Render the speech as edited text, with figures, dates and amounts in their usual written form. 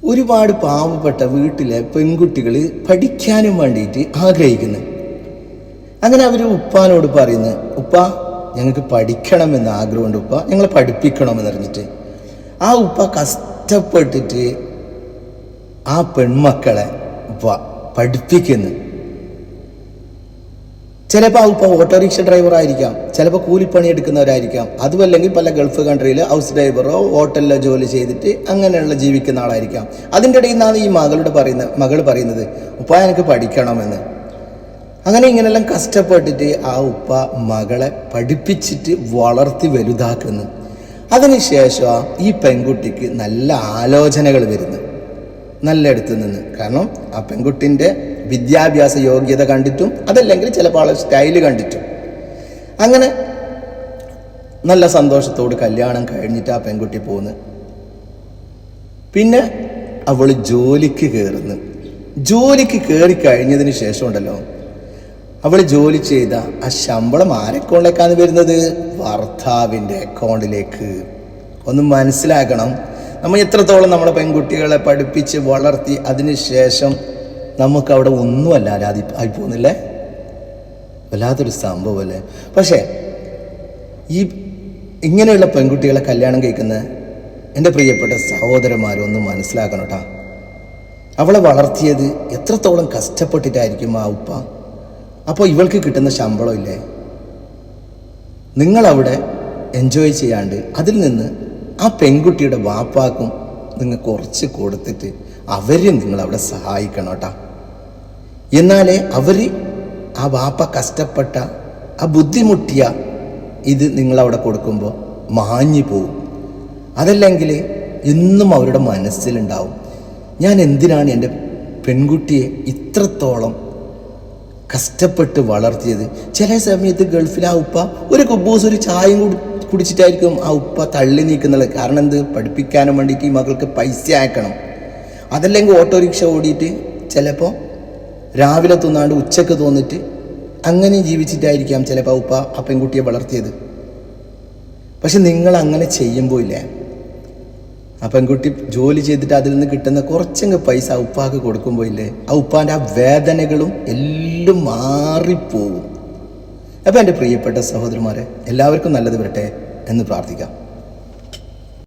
ഒരുപാട് പാവപ്പെട്ട വീട്ടിലെ പെൺകുട്ടികൾ പഠിക്കാനും വേണ്ടിയിട്ട് ആഗ്രഹിക്കുന്നു. അങ്ങനെ അവർ ഉപ്പാനോട് പറയുന്നു, ഉപ്പ ഞങ്ങൾക്ക് പഠിക്കണമെന്ന് ആഗ്രഹമുണ്ട്, ഉപ്പ ഞങ്ങളെ പഠിപ്പിക്കണമെന്ന് അറിഞ്ഞിട്ട് ആ ഉപ്പ കഷ്ടപ്പെട്ടിട്ട് ആ പെൺമക്കളെ പഠിപ്പിക്കുന്നു. ചിലപ്പോൾ ആ ഉപ്പ ഓട്ടോറിക്ഷ ഡ്രൈവറായിരിക്കാം, ചിലപ്പോൾ കൂലിപ്പണി എടുക്കുന്നവരായിരിക്കാം, അതുമല്ലെങ്കിൽ പല ഗൾഫ് കൺട്രിയിൽ ഹൗസ് ഡ്രൈവറോ ഹോട്ടലിലോ ജോലി ചെയ്തിട്ട് അങ്ങനെയുള്ള ജീവിക്കുന്ന ആളായിരിക്കാം. അതിൻ്റെ ഇടയിൽ നിന്നാണ് ഈ മകൾ പറയുന്നത്, ഉപ്പ എനിക്ക് പഠിക്കണമെന്ന്. അങ്ങനെ ഇങ്ങനെല്ലാം കഷ്ടപ്പെട്ടിട്ട് ആ ഉപ്പ മകളെ പഠിപ്പിച്ചിട്ട് വളർത്തി വലുതാക്കുന്നു. അതിനുശേഷം ഈ പെൺകുട്ടിക്ക് നല്ല ആലോചനകൾ വരുന്നു, നല്ല അടുത്ത് നിന്ന്. കാരണം ആ പെൺകുട്ടിൻ്റെ വിദ്യാഭ്യാസ യോഗ്യത കണ്ടിട്ടും അതല്ലെങ്കിൽ ചിലപ്പോൾ ആളെ സ്റ്റൈല് കണ്ടിട്ടും അങ്ങനെ നല്ല സന്തോഷത്തോട് കല്യാണം കഴിഞ്ഞിട്ട് ആ പെൺകുട്ടി പോകുന്നു. പിന്നെ അവൾ ജോലിക്ക് കയറുന്നു. ജോലിക്ക് കയറി കഴിഞ്ഞതിന് ശേഷം ഉണ്ടല്ലോ, അവൾ ജോലി ചെയ്ത ആ ശമ്പളം ആരെ അക്കൗണ്ടിലേക്കാണ് വരുന്നത്? ഭർത്താവിൻ്റെ അക്കൗണ്ടിലേക്ക്. ഒന്ന് മനസ്സിലാക്കണം, നമ്മൾ എത്രത്തോളം നമ്മളെ പെൺകുട്ടികളെ പഠിപ്പിച്ച് വളർത്തി അതിന് ശേഷം നമുക്കവിടെ ഒന്നും അല്ലാതെ ആയി പോകുന്നില്ലേ? വല്ലാത്തൊരു സംഭവമല്ലേ? പക്ഷേ ഈ ഇങ്ങനെയുള്ള പെൺകുട്ടികളെ കല്യാണം കഴിക്കുന്ന എൻ്റെ പ്രിയപ്പെട്ട സഹോദരന്മാരൊന്നും മനസ്സിലാക്കണം കേട്ടോ. അവളെ വളർത്തിയത് എത്രത്തോളം കഷ്ടപ്പെട്ടിട്ടായിരിക്കും ആ ഉപ്പ. അപ്പോൾ ഇവൾക്ക് കിട്ടുന്ന ശമ്പളം ഇല്ലേ, നിങ്ങളവിടെ എൻജോയ് ചെയ്യാണ്ട് അതിൽ നിന്ന് ആ പെൺകുട്ടിയുടെ വാപ്പാക്കും നിങ്ങൾ കുറച്ച് കൊടുത്തിട്ട് അവരും നിങ്ങളവിടെ സഹായിക്കണം കേട്ടോ. എന്നാലേ അവർ ആ വാപ്പ കഷ്ടപ്പെട്ട ആ ബുദ്ധിമുട്ടിയ ഇത് നിങ്ങളവിടെ കൊടുക്കുമ്പോൾ മാഞ്ഞു പോവും. അതല്ലെങ്കിൽ എന്നും അവരുടെ മനസ്സിലുണ്ടാവും, ഞാൻ എന്തിനാണ് എൻ്റെ പെൺകുട്ടിയെ ഇത്രത്തോളം കഷ്ടപ്പെട്ട് വളർത്തിയത്. ചില സമയത്ത് ഗൾഫിൽ ആ ഉപ്പ ഒരു കുബൂസ് ഒരു ചായയും കുടിച്ചിട്ടായിരിക്കും ആ ഉപ്പ തള്ളി നീക്കുന്നത്. കാരണം എന്ത്? പഠിപ്പിക്കാനും വേണ്ടിയിട്ട് ഈ മകൾക്ക് പൈസ അയക്കണം. അതല്ലെങ്കിൽ ഓട്ടോറിക്ഷ ഓടിയിട്ട് ചിലപ്പോൾ രാവിലെ തോന്നാണ്ട് ഉച്ചക്ക് തോന്നിട്ട് അങ്ങനെ ജീവിച്ചിട്ടായിരിക്കാം ചിലപ്പോൾ ഉപ്പ ആ പെൺകുട്ടിയെ വളർത്തിയത്. പക്ഷെ നിങ്ങൾ അങ്ങനെ ചെയ്യുമ്പോൾ ഇല്ലേ, ആ പെൺകുട്ടി ജോലി ചെയ്തിട്ട് അതിൽ നിന്ന് കിട്ടുന്ന കുറച്ചെങ്കിൽ പൈസ ആ ഉപ്പാക്ക് കൊടുക്കുമ്പോൾ ഇല്ലേ, ആ ഉപ്പാൻ്റെ ആ വേദനകളും എല്ലാം മാറിപ്പോവും. അപ്പോൾ എൻ്റെ പ്രിയപ്പെട്ട സഹോദരന്മാരെ, എല്ലാവർക്കും നല്ലത് വരട്ടെ എന്ന് പ്രാർത്ഥിക്കാം.